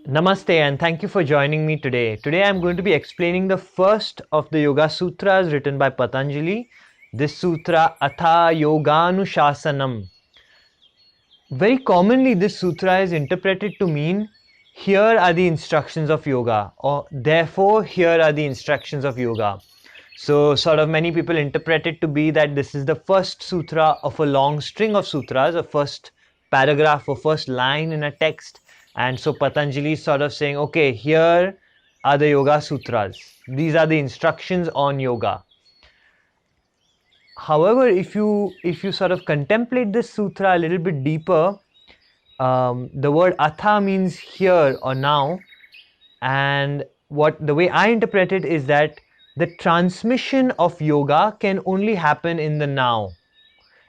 Namaste and thank you for joining me today. Today I'm going to be explaining the first of the Yoga Sutras written by Patanjali. This sutra, Atha Yoganushasanam. Very commonly this sutra is interpreted to mean here are the instructions of yoga, or therefore here are the instructions of yoga. So sort of many people interpret it to be that this is the first sutra of a long string of sutras, a first paragraph or first line in a text. And so Patanjali is sort of saying, okay, here are the Yoga Sutras. These are the instructions on yoga. However, if you sort of contemplate this sutra a little bit deeper, the word atha means here or now, and the way I interpret it is that the transmission of yoga can only happen in the now.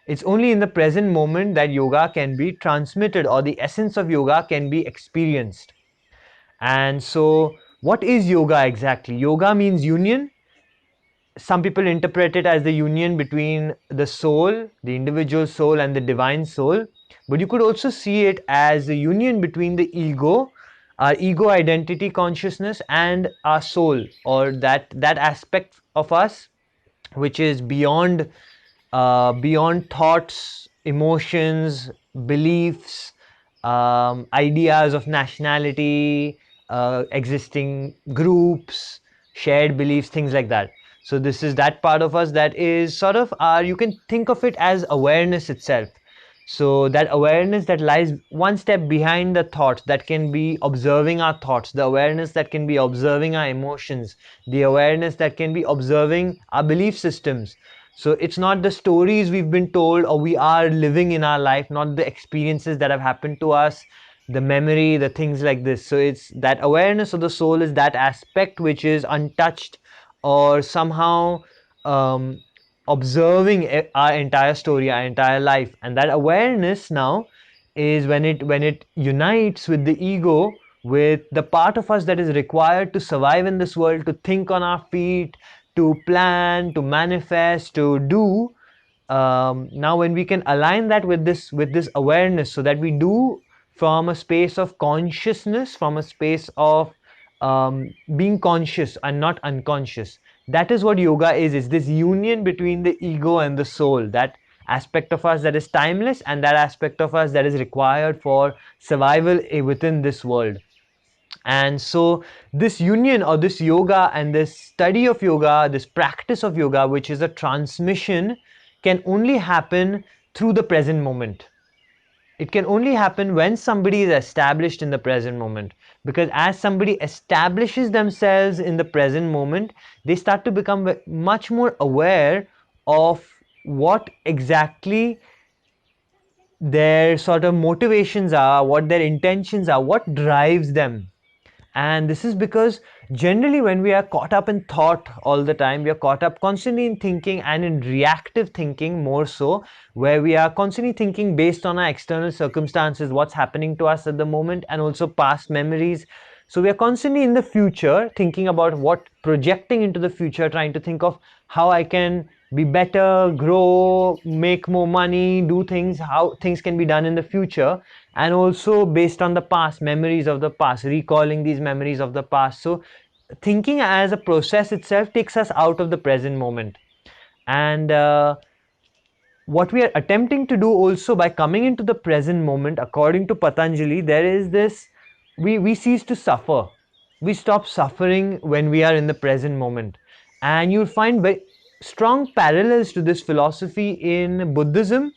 It's only in the present moment that yoga can be transmitted, or the essence of yoga can be experienced. And so what is yoga exactly? Yoga means union. Some people interpret it as the union between the soul, the individual soul, and the divine soul. But you could also see it as the union between the ego, our ego identity consciousness, and our soul, or that aspect of us which is beyond thoughts, emotions, beliefs, ideas of nationality, existing groups, shared beliefs, things like that. So this is that part of us that is sort of you can think of it as awareness itself. So that awareness that lies one step behind the thoughts, that can be observing our thoughts, the awareness that can be observing our emotions, the awareness that can be observing our belief systems. So it's not the stories we've been told or we are living in our life, not the experiences that have happened to us, the memory, the things like this. So it's that awareness of the soul is that aspect which is untouched, or somehow observing our entire story, our entire life. And that awareness now is when it unites with the ego, with the part of us that is required to survive in this world, to think on our feet, to plan, to manifest, to do. Now when we can align that with this awareness, so that we do from a space of consciousness, from a space of being conscious and not unconscious. That is what yoga is this union between the ego and the soul, that aspect of us that is timeless and that aspect of us that is required for survival within this world. And so this union, or this yoga and this study of yoga, this practice of yoga, which is a transmission, can only happen through the present moment. It can only happen when somebody is established in the present moment, because as somebody establishes themselves in the present moment, they start to become much more aware of what exactly their sort of motivations are, what their intentions are, what drives them. And this is because generally when we are caught up in thought all the time, we are caught up constantly in thinking, and in reactive thinking more so, where we are constantly thinking based on our external circumstances, what's happening to us at the moment, and also past memories. So we are constantly in the future thinking about projecting into the future, trying to think of how I can be better, grow, make more money, do things, how things can be done in the future, and also based on the past, memories of the past, recalling these memories of the past. So thinking as a process itself takes us out of the present moment. And what we are attempting to do also by coming into the present moment, according to Patanjali, there is this, we cease to suffer. We stop suffering when we are in the present moment. And you'll find very strong parallels to this philosophy in Buddhism.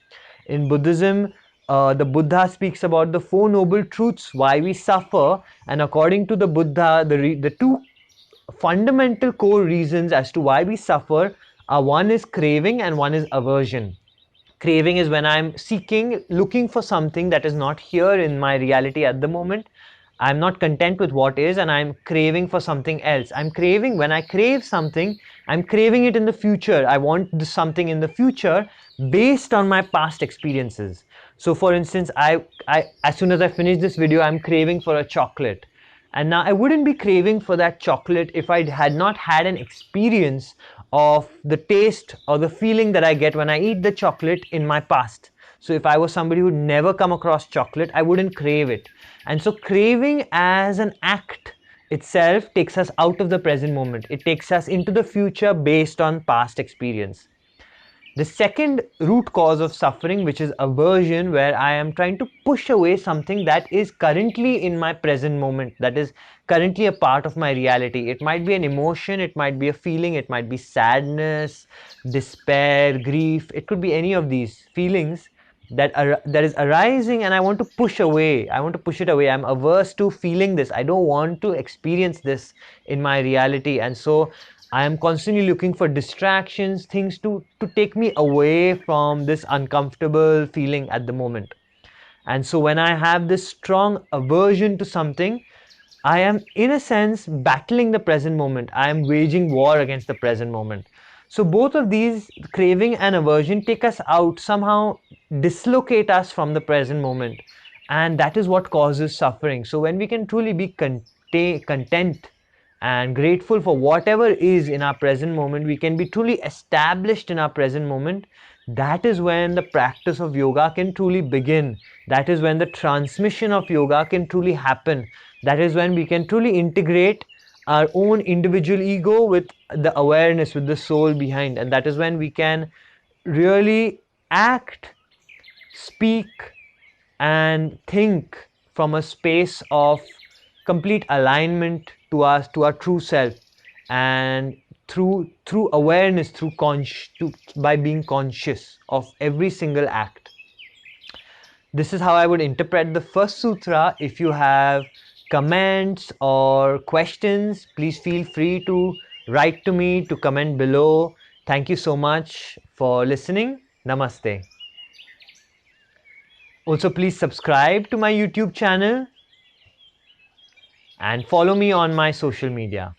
In Buddhism, the Buddha speaks about the Four Noble Truths, why we suffer. And according to the Buddha, the two fundamental core reasons as to why we suffer are, one is craving and one is aversion. Craving is when I'm looking for something that is not here in my reality at the moment. I'm not content with what is, and I'm craving for something else. When I crave something, I'm craving it in the future. I want something in the future based on my past experiences. So for instance, as soon as I finish this video, I'm craving for a chocolate. And now I wouldn't be craving for that chocolate if I had not had an experience of the taste or the feeling that I get when I eat the chocolate in my past. So if I was somebody who'd never come across chocolate, I wouldn't crave it. And so craving as an act itself takes us out of the present moment. It takes us into the future based on past experience. The second root cause of suffering, which is aversion, where I am trying to push away something that is currently in my present moment, that is currently a part of my reality. It might be an emotion, it might be a feeling, it might be sadness, despair, grief. It could be any of these feelings that is arising, and I want to push away. I want to push it away. I'm averse to feeling this. I don't want to experience this in my reality, and so I am constantly looking for distractions, things to take me away from this uncomfortable feeling at the moment. And so when I have this strong aversion to something, I am, in a sense, battling the present moment. I am waging war against the present moment. So both of these, craving and aversion, take us out, somehow dislocate us from the present moment. And that is what causes suffering. So when we can truly be content and grateful for whatever is in our present moment, we can be truly established in our present moment. That is when the practice of yoga can truly begin. That is when the transmission of yoga can truly happen. That is when we can truly integrate our own individual ego with the awareness, with the soul behind. And that is when we can really act, speak, and think from a space of complete alignment to us, to our true self, and through awareness, by being conscious of every single act. This is how I would interpret the first sutra. If you have comments or questions, please feel free to write to me, to comment below. Thank you so much for listening. Namaste. Also, please subscribe to my YouTube channel and follow me on my social media.